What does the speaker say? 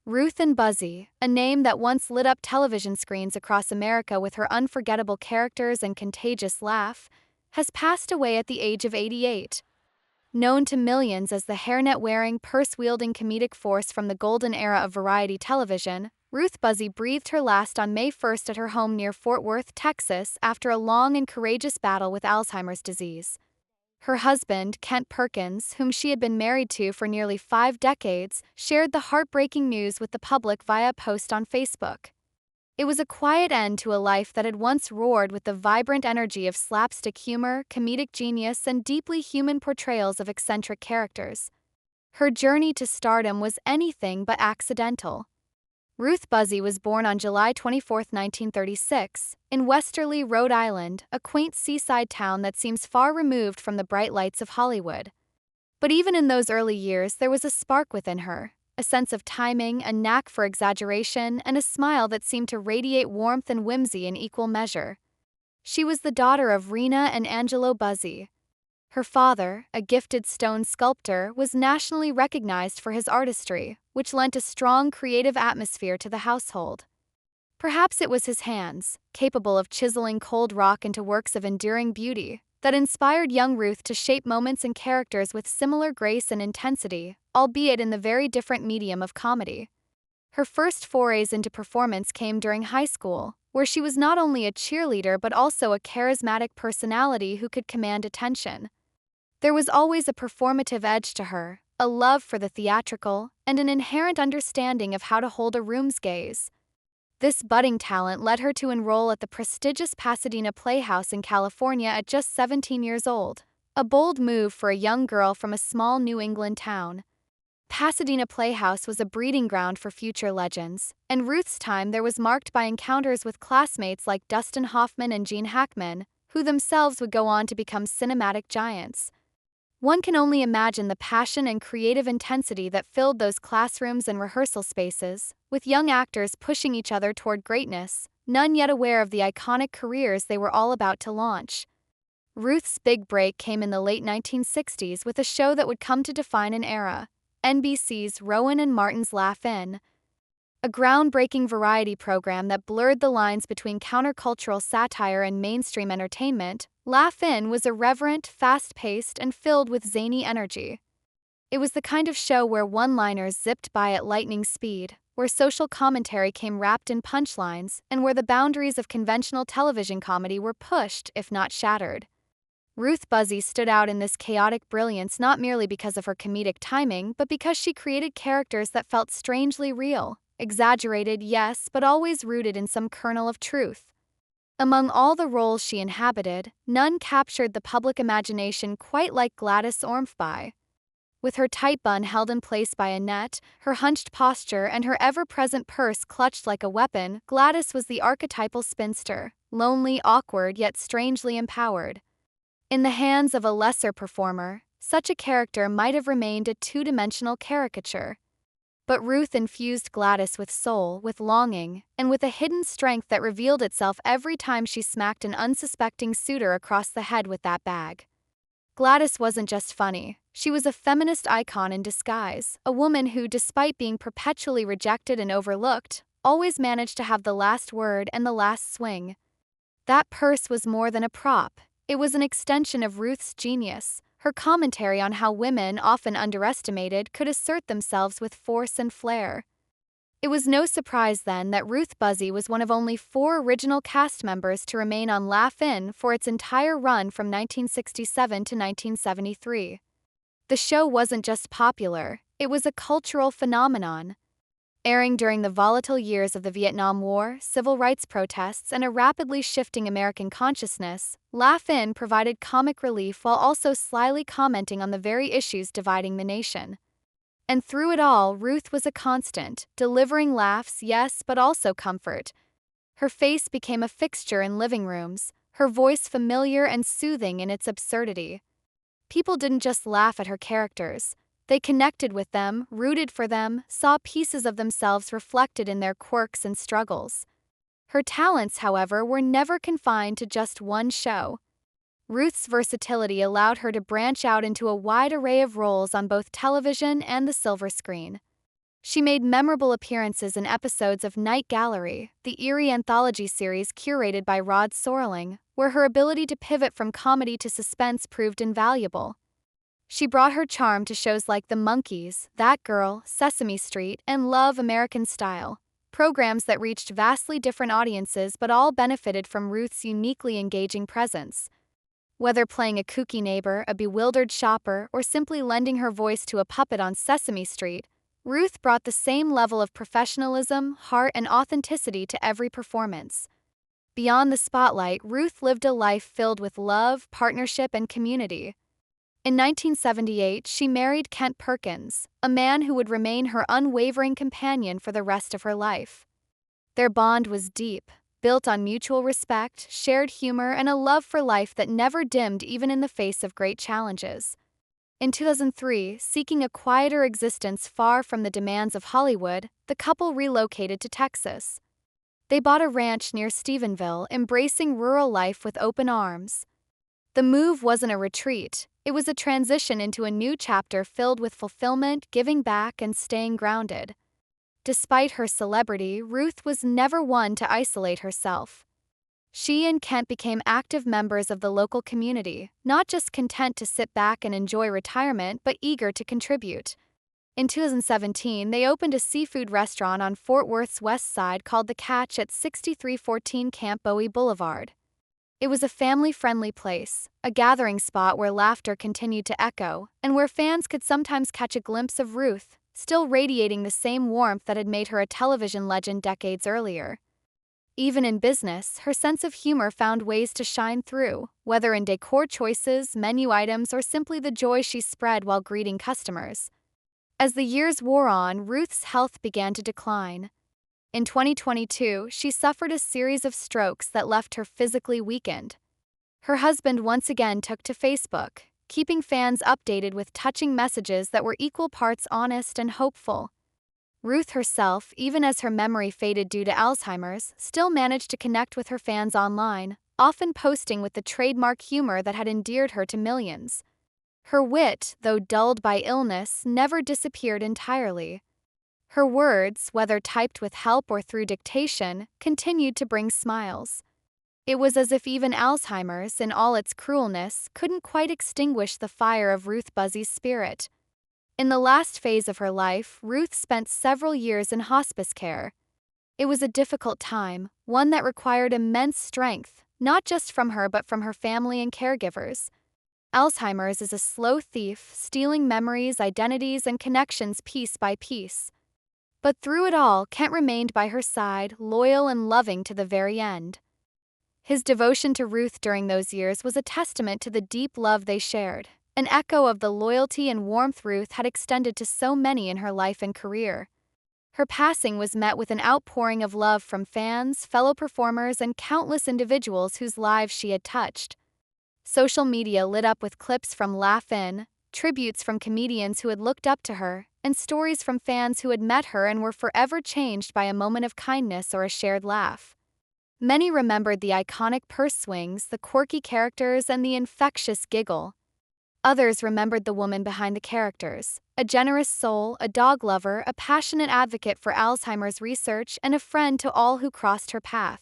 Ruth Buzzi, a name that once lit up television screens across America with her unforgettable characters and contagious laugh, has passed away at the age of 88. Known to millions as the hairnet-wearing, purse-wielding comedic force from the golden era of variety television, Ruth Buzzi breathed her last on May 1st at her home near Fort Worth, Texas, after a long and courageous battle with Alzheimer's disease. Her husband, Kent Perkins, whom she had been married to for nearly 5 decades, shared the heartbreaking news with the public via a post on Facebook. It was a quiet end to a life that had once roared with the vibrant energy of slapstick humor, comedic genius, and deeply human portrayals of eccentric characters. Her journey to stardom was anything but accidental. Ruth Buzzi was born on July 24, 1936, in Westerly, Rhode Island, a quaint seaside town that seems far removed from the bright lights of Hollywood. But even in those early years, there was a spark within her, a sense of timing, a knack for exaggeration, and a smile that seemed to radiate warmth and whimsy in equal measure. She was the daughter of Rena and Angelo Buzzi. Her father, a gifted stone sculptor, was nationally recognized for his artistry, which lent a strong creative atmosphere to the household. Perhaps it was his hands, capable of chiseling cold rock into works of enduring beauty, that inspired young Ruth to shape moments and characters with similar grace and intensity, albeit in the very different medium of comedy. Her first forays into performance came during high school, where she was not only a cheerleader but also a charismatic personality who could command attention. There was always a performative edge to her, a love for the theatrical, and an inherent understanding of how to hold a room's gaze. This budding talent led her to enroll at the prestigious Pasadena Playhouse in California at just 17 years old, a bold move for a young girl from a small New England town. Pasadena Playhouse was a breeding ground for future legends, and Ruth's time there was marked by encounters with classmates like Dustin Hoffman and Gene Hackman, who themselves would go on to become cinematic giants. One can only imagine the passion and creative intensity that filled those classrooms and rehearsal spaces, with young actors pushing each other toward greatness, none yet aware of the iconic careers they were all about to launch. Ruth's big break came in the late 1960s with a show that would come to define an era, NBC's Rowan and Martin's Laugh-In. A groundbreaking variety program that blurred the lines between countercultural satire and mainstream entertainment, Laugh-In was irreverent, fast-paced, and filled with zany energy. It was the kind of show where one-liners zipped by at lightning speed, where social commentary came wrapped in punchlines, and where the boundaries of conventional television comedy were pushed, if not shattered. Ruth Buzzi stood out in this chaotic brilliance not merely because of her comedic timing, but because she created characters that felt strangely real. Exaggerated, yes, but always rooted in some kernel of truth. Among all the roles she inhabited, none captured the public imagination quite like Gladys Ormsby. With her tight bun held in place by a net, her hunched posture, and her ever-present purse clutched like a weapon, Gladys was the archetypal spinster, lonely, awkward, yet strangely empowered. In the hands of a lesser performer, such a character might have remained a two-dimensional caricature. But Ruth infused Gladys with soul, with longing, and with a hidden strength that revealed itself every time she smacked an unsuspecting suitor across the head with that bag. Gladys wasn't just funny, she was a feminist icon in disguise, a woman who, despite being perpetually rejected and overlooked, always managed to have the last word and the last swing. That purse was more than a prop, it was an extension of Ruth's genius. Her commentary on how women, often underestimated, could assert themselves with force and flair. It was no surprise then that Ruth Buzzi was one of only 4 original cast members to remain on Laugh-In for its entire run from 1967 to 1973. The show wasn't just popular, it was a cultural phenomenon. Airing during the volatile years of the Vietnam War, civil rights protests, and a rapidly shifting American consciousness, Laugh-In provided comic relief while also slyly commenting on the very issues dividing the nation. And through it all, Ruth was a constant, delivering laughs, yes, but also comfort. Her face became a fixture in living rooms, her voice familiar and soothing in its absurdity. People didn't just laugh at her characters. They connected with them, rooted for them, saw pieces of themselves reflected in their quirks and struggles. Her talents, however, were never confined to just one show. Ruth's versatility allowed her to branch out into a wide array of roles on both television and the silver screen. She made memorable appearances in episodes of Night Gallery, the eerie anthology series curated by Rod Serling, where her ability to pivot from comedy to suspense proved invaluable. She brought her charm to shows like The Monkees, That Girl, Sesame Street, and Love American Style, programs that reached vastly different audiences but all benefited from Ruth's uniquely engaging presence. Whether playing a kooky neighbor, a bewildered shopper, or simply lending her voice to a puppet on Sesame Street, Ruth brought the same level of professionalism, heart, and authenticity to every performance. Beyond the spotlight, Ruth lived a life filled with love, partnership, and community. In 1978, she married Kent Perkins, a man who would remain her unwavering companion for the rest of her life. Their bond was deep, built on mutual respect, shared humor, and a love for life that never dimmed even in the face of great challenges. In 2003, seeking a quieter existence far from the demands of Hollywood, the couple relocated to Texas. They bought a ranch near Stephenville, embracing rural life with open arms. The move wasn't a retreat, it was a transition into a new chapter filled with fulfillment, giving back, and staying grounded. Despite her celebrity, Ruth was never one to isolate herself. She and Kent became active members of the local community, not just content to sit back and enjoy retirement, but eager to contribute. In 2017, they opened a seafood restaurant on Fort Worth's west side called The Catch at 6314 Camp Bowie Boulevard. It was a family-friendly place, a gathering spot where laughter continued to echo, and where fans could sometimes catch a glimpse of Ruth, still radiating the same warmth that had made her a television legend decades earlier. Even in business, her sense of humor found ways to shine through, whether in decor choices, menu items, or simply the joy she spread while greeting customers. As the years wore on, Ruth's health began to decline. In 2022, she suffered a series of strokes that left her physically weakened. Her husband once again took to Facebook, keeping fans updated with touching messages that were equal parts honest and hopeful. Ruth herself, even as her memory faded due to Alzheimer's, still managed to connect with her fans online, often posting with the trademark humor that had endeared her to millions. Her wit, though dulled by illness, never disappeared entirely. Her words, whether typed with help or through dictation, continued to bring smiles. It was as if even Alzheimer's, in all its cruelness, couldn't quite extinguish the fire of Ruth Buzzi's spirit. In the last phase of her life, Ruth spent several years in hospice care. It was a difficult time, one that required immense strength, not just from her but from her family and caregivers. Alzheimer's is a slow thief, stealing memories, identities, and connections piece by piece. But through it all, Kent remained by her side, loyal and loving to the very end. His devotion to Ruth during those years was a testament to the deep love they shared, an echo of the loyalty and warmth Ruth had extended to so many in her life and career. Her passing was met with an outpouring of love from fans, fellow performers, and countless individuals whose lives she had touched. Social media lit up with clips from Laugh In, tributes from comedians who had looked up to her, and stories from fans who had met her and were forever changed by a moment of kindness or a shared laugh. Many remembered the iconic purse swings, the quirky characters, and the infectious giggle. Others remembered the woman behind the characters, a generous soul, a dog lover, a passionate advocate for Alzheimer's research, and a friend to all who crossed her path.